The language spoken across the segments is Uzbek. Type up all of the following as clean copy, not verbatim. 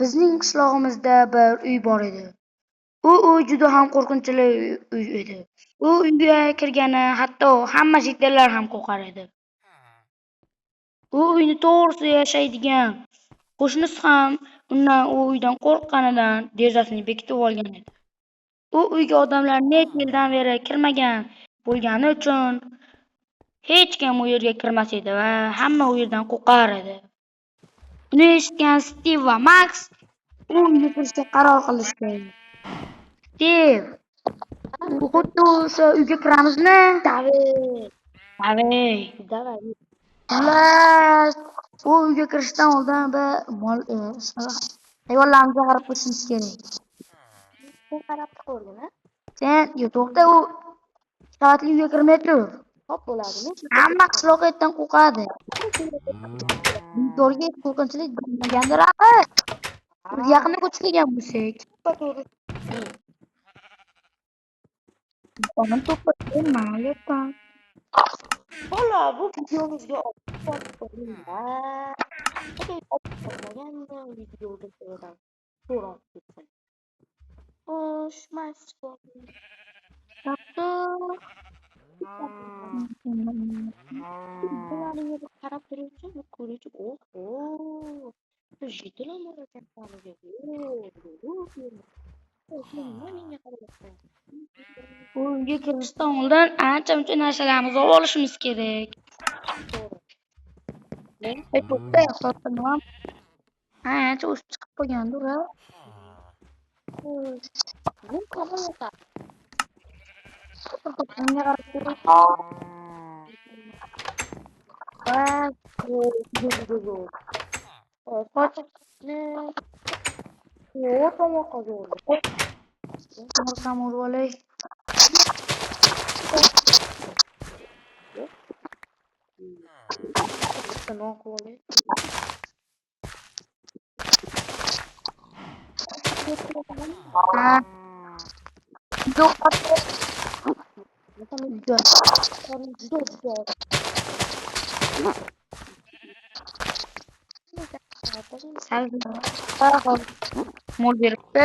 Bizning qishlog'imizda bir uy bor edi. U uy juda ham qo'rqinchli uy edi. U uyga kirgani hatto hamma jitlarlar ham qo'rqar edi. U uyni to'g'risida yashaydigan qo'shnisi ham u uydan qo'rqqanidan derazasini bekitib olgan edi. U uyga odamlar necha yildan beri kirmagan bo'lgani uchun hech kim u yerga kirmas edi va hamma u yerdan qo'rqar edi. Buni eshitgan Stiv va Maks u uyga kirishga qaror qilishdi. Stiv, xuddi o'sha uyga kiramizmi? Davay. Xullas, u uyga kirishdan oldin hayvonlarimizni qarab qo'yishimiz kerak. Sen qarab ko'rdingmi? Sen, to'xta, u qavatli uyga kirmay tur. Hop bo'ladimi? Hamma qishloq etdan qo'rqadi. To'rga qo'rqinchlik bo'lmagandir axir. Biz yaqinda ko'chib kelgan bo'lsak. Qonun to'platib mayapman. Bola, bu videomizga olib qo'yinglar. Olmaganda videoga qo'ydim. So'rab ketsin. Xo'sh, mayli. Bularga qarab turuvchi, ko'ruvchi. Oho. Jiddiy bor ekan saniga. Bu uyga kirishdan oldin ancha-muncha narsalarimizni olib olishimiz kerak. To'xta, xotinim. Ancha o'sib chiqib qolgandir, ha? Bu qanday yo'q? Xotinimga qarab ko'ring. To'g'risam urib olay. Mol beribdi.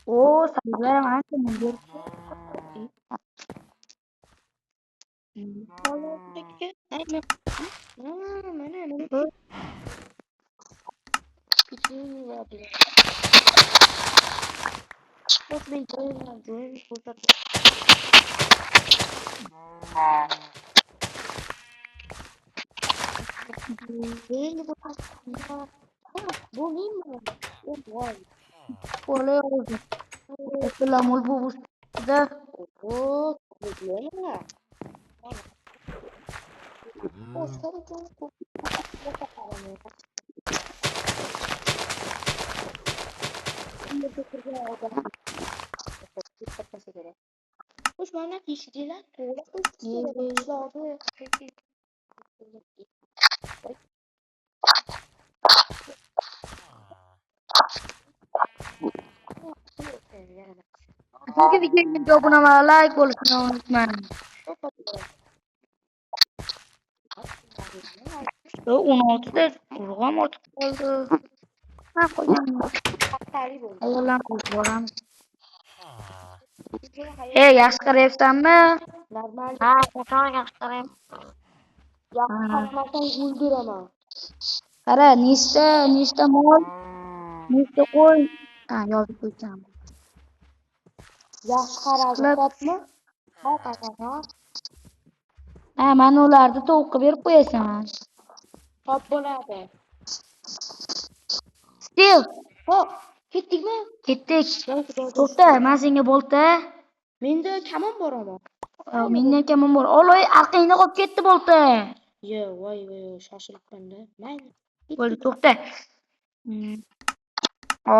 O, sabzlar ham ancha mol beribdi. Olay oldu. Mesela mol bu da. Hoş bana kişiler tuğla Çünkü videoyu abone like oluşunu unutmayın. 16'da urg'om o'tib qoldi. Ha, qo'ying. Ayollar qo'yib Hey, yaxshi qarayapsanmi? Normal. Ha, qachon yaxshi qarayapman. Qaramasang o'ldiraman. Qara, nechta mol, nechta qo'y. Ha, yozib qo'yacağım. Yaxshi qarashibmi? Ha, mana ularni tovuqqa berib qo'yasan. Top bo'ladi. Stil. Hop, ketdikmi? Ketdik. To'xta, men senga bolta. Menda kamon bor ama. Menda ham kamon bor. Oloy, orqangda qolib ketdi bolta. Yo, voy, shoshilibman-da. Mayli. Bo'ldi, to'xta.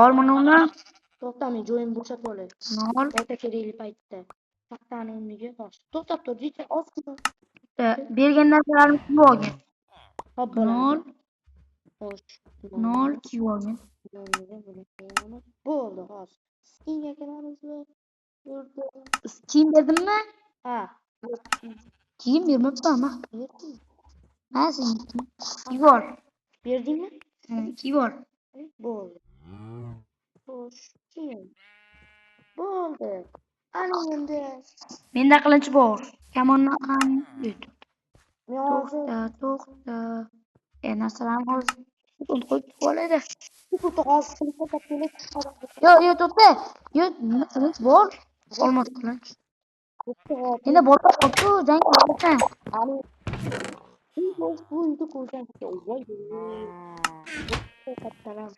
Ol mana uni. To'xta, men joyim bo'shatib olay. Ol. Qayta kerakli paytda. Taxtani o'rniga bosh. To'xtab tur, jicha ozgina. Bergan narsalarimni kiyib olgin. Hop, bo'ladi. Xo'sh. Nol kiyib olgin. Bo'ldi, hozir. Skinga kiramizmi? Bo'ldi. Skin dedimmi? Ha. Kiyim bermabman man. Berding. Ha, seniki. Yubor. Berdingmi? Yubor. Bo'ldi. Xo'sh, keyin. Bo'ldi. Ana endi Menda qilinch bor. Kamonni ham yut. men hozir To'xta. Narsalarni hozir qo'yib oladi. hozir qilib kelib Yo'q, to'xta. Yo'q, menda qilinch bor. Olmos qilinch. Menda bor qoptu, jang qilasan. ani bu uyni ko'rgan voy kattalar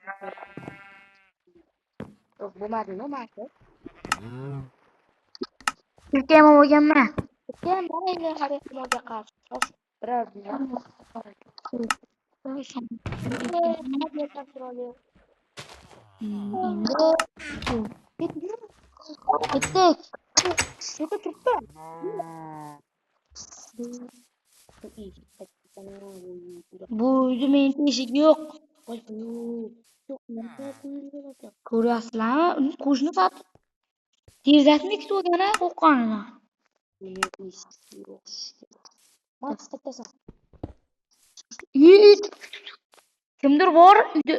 bo'lmadimi ma'qul Tulka ham olganman. keyin mana endi har ehtimolga qarshi biror Ketdik. Şurada turibdi. Bu uyda menda eshik yo'q. Voy yo'q nima qo'yilgan ekan. Ko'ryapsizlarmi? Qo'shni faqat derazasini ikkita o'rgana qo'rqqanidan. Mas kattasan. Kimdir bor uyda.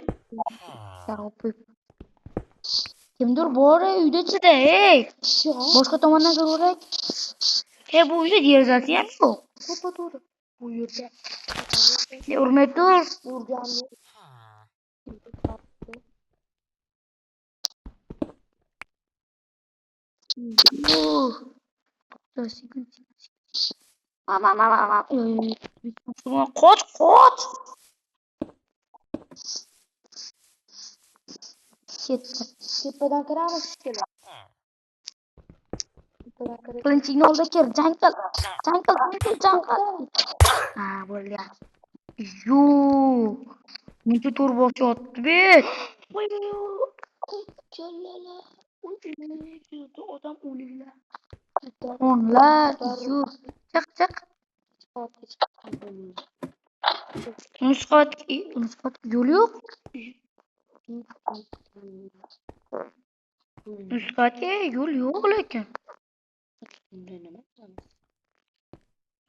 Kimdir bor uyda ichida, ey. Boshqa tomondan kiraverak. Bu uyda derazasi ham yo'q. To'g'ri. Bu yerda Urmay tur. urganni Qoch. Ketdi. tepadan kiramiz ishga. Qilinchingni oldi kir, jang qil. Ha, bo'ldi. Necha tur boshyapti bet. Voy kallalar. Odam o'liklar. O'nlar. Chiq. Nusxat yo'l yo'q. Nusxatga yo'l yo'q lekin.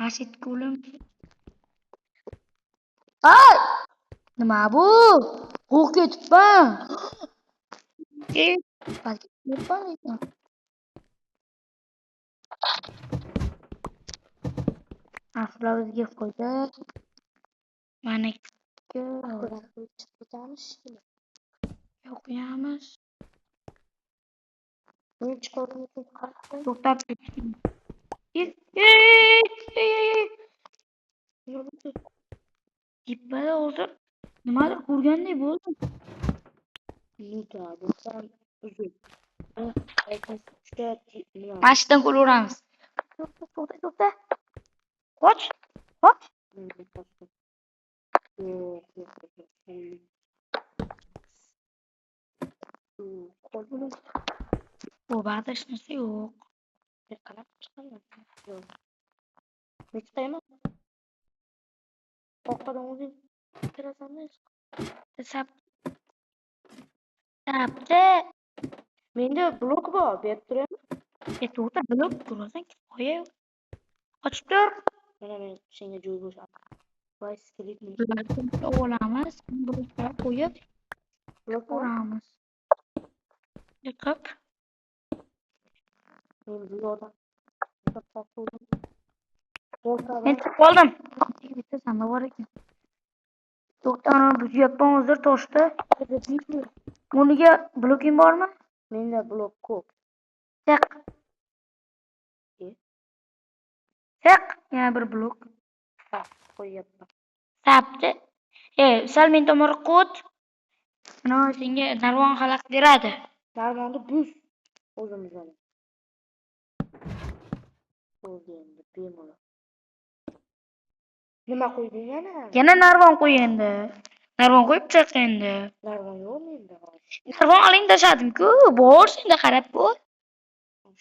Asid ko'lim. Ay! Nima bu? Qo'rqib ketibman. Balki ketibman ekan. Aslar o'ziga qo'ydik. Mana yo'qyamiz. Men chiqardim uchun qarab To'xtab Tipada hozir nimadir ko'rgandek bo'ldim. Mashinadan ko'raveramiz. To'xta. Qoch. Bu ba'da hech narsa yo'q. qarab chiqaman. Chiqaymi? Orqadan o'zing kirasanmi? Sapti. Menda blok bor, berib turaymi? To'xta, bilib turasan. Qo'ya. Ochib tur. Mana men senga joy bo'shadim. Voy skillik Olamiz. Bloklar qo'yib olamiz. Yiqib. Men bu yoqdan Men chiqib qoldim. Bitta sanda bor ekan. To'xta, uni buzyapman hozir toshda. Uniga bloking bormi? menda blok ko'p. Chiq. Yana bir blok. Qo'yyapman. Sapti. Sal men tomonga o't. Mana senga narvon xalaqit beradi. Narvonni buz o'zimizdan. Bo'ldi endi bemalol. Nima qo'yding yana? Yana narvon qo'y endi. Narvon qo'yib chiq endi. Narvon yo'q menda hozir. Narvon oling tashladim-ku. Bor senda qarab bo'l.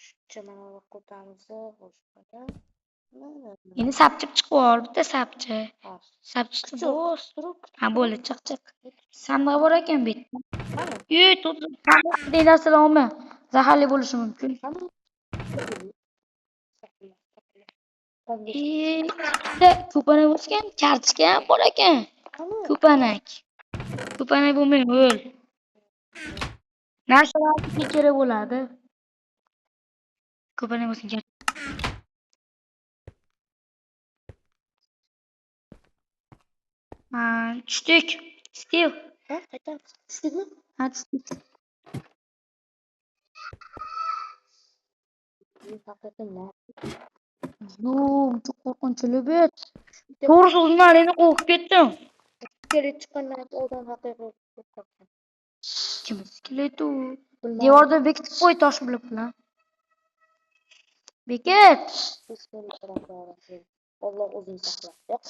Shuncha mana bu qo'tamiz boshqada. Endi sapchib chiqib ol, bitta sapchi. Sapchi bo's. Ha, bo'ldi, chiq. Sandiq bor ekan bu yerda. Sandiqdagi narsalar olma. Zaharli bo'lishi mumkin. Bitta ko'panak o'sgan, kartochka ham bor ekan. Ko'panak. Ko'panak bo'lmay o'l. Narsalarga kerak bo'ladi. Ko'panak o'sgan. Tushdik. Stiv. Ha, qaytamiz. Tushdikmi? Ha, tushdik. Haqiqatan Yo'q, juda qo'rqinchli bet. To'g'risi o'zimni qo'rqib ketdim. kelib chiqqandan oldin haqiqiy Kim skeleti u? Devorda bekitib qo'y tosh bilan. Bekat. Bismillahirrohmanirrohim. Alloh o'zini saqla. Yo'q.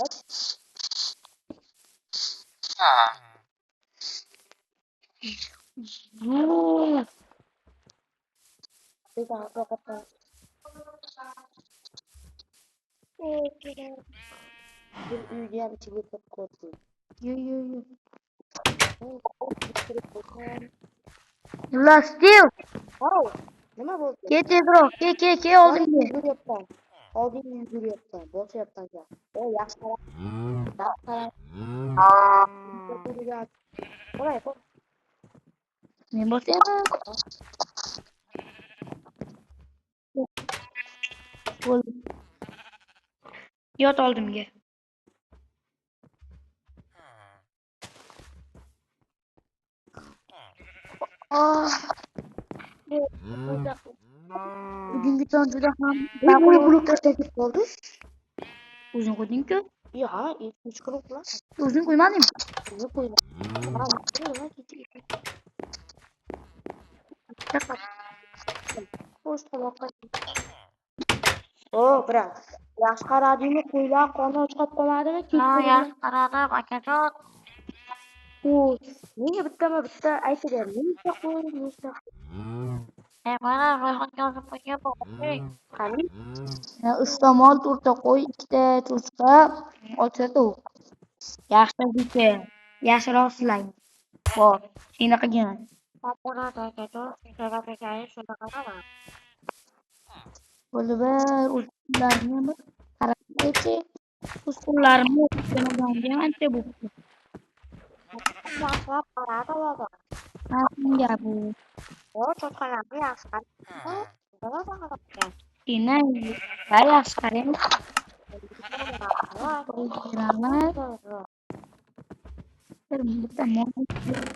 Yo'q. Bizdan haqiqatan. Bir uyga ham ichiga kirib ko'rdik. Yo'q. Ular Stiv. Nima bo'ldi? Ket tezroq. Ke oldimga. Yuguryapman. Oldinga yuguryapman. Boshyapman ya. Yaxshi qarab. Qo'ray, qo'y. Men bosyapman. Bo'ldi. Yot oldimga. Bugungi tong juda ham Buni bulib tashlab qoldi. o'zing qo'yding-ku. Yo'q, ikkinchi kun uxlab. O'zing qo'ymadingmi? Buni qo'ydim. Xo'sh, tomoqqa. Biroq, yaxshi qaradingmi? Qo'ylar qoni chiqib qolmadimi? Yaxshi qaradim, akajon. Nega bitta aytib ber. Nechta qo'y, nechta. Mana ro'yxatga yozib qo'ygan. Qani? 3ta mol, 4ta qo'y, 2ta cho'chqa, 6ta tovuq. Yaxshi yaxshiroq sizlang. Bor, seni qilgan. Bo'ldi bir o'zlarimni bir qarab-chi. Qo'llarimni o'tganimga ancha bo'pti. Yaxshilab qaradi baba. Shunga bu. Cho'chqalarni yaxshi qaradi. Seni yaxshi qarang. Qo'ydiraman. Bitta mol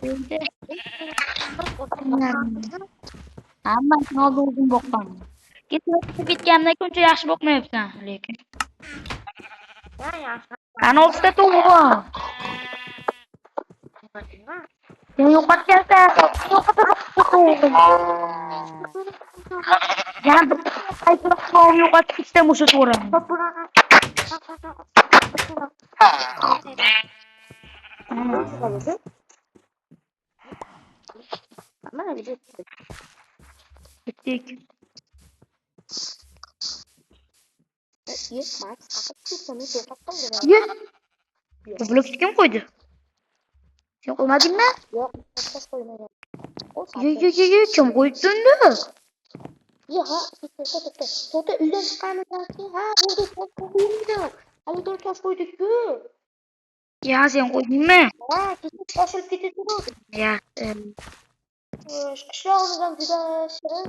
qo'ydi. Hammasini oldin o'zim boqqan. Ketganimdan ko'ra yaxshi boqmayapsan, lekin. Qani 6ta tovuq bor. Sen yo'qotgansan. Yana bir qaytib tovuq yo'qotib ketdim o'sha to'g'ri. Mana bitta. Bitdik. Bu blokni kim qo'ydi? Sen qo'ymadingmi? Yo'q, qo'ymagan. Yo'q, kim qo'ydi unda? Yo'q, bitta. To'ta uydan chiqqanimdan keyin, bo'ldi, tosh qo'ydik. Hali tosh qo'ydik-ku. Ya, sen qo'ydingmi? Qo'shilib ketdi-ku. Yaxshi. Qishlog'imizdan juda shirin.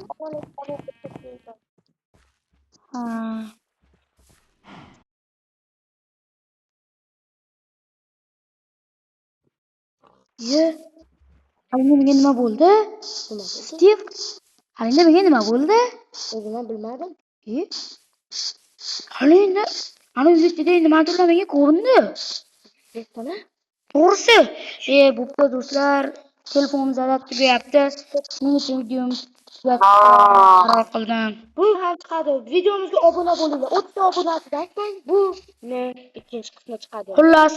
Hali menga nima bo'ldi? Stiv, hali menga nima bo'ldi? O'zim ham bilmadim. Hali endi ana uyda nimadir menga ko'rindi. To'g'risi, bo'pti do'stlar, telefonim zaryad tugayapti. Shuning uchun qaror qildim. Bu ham chiqadi. Videomizga obuna bo'linglar. 30 ta obunasidan so'ng bu ikkinchi qismi chiqadi. Xullas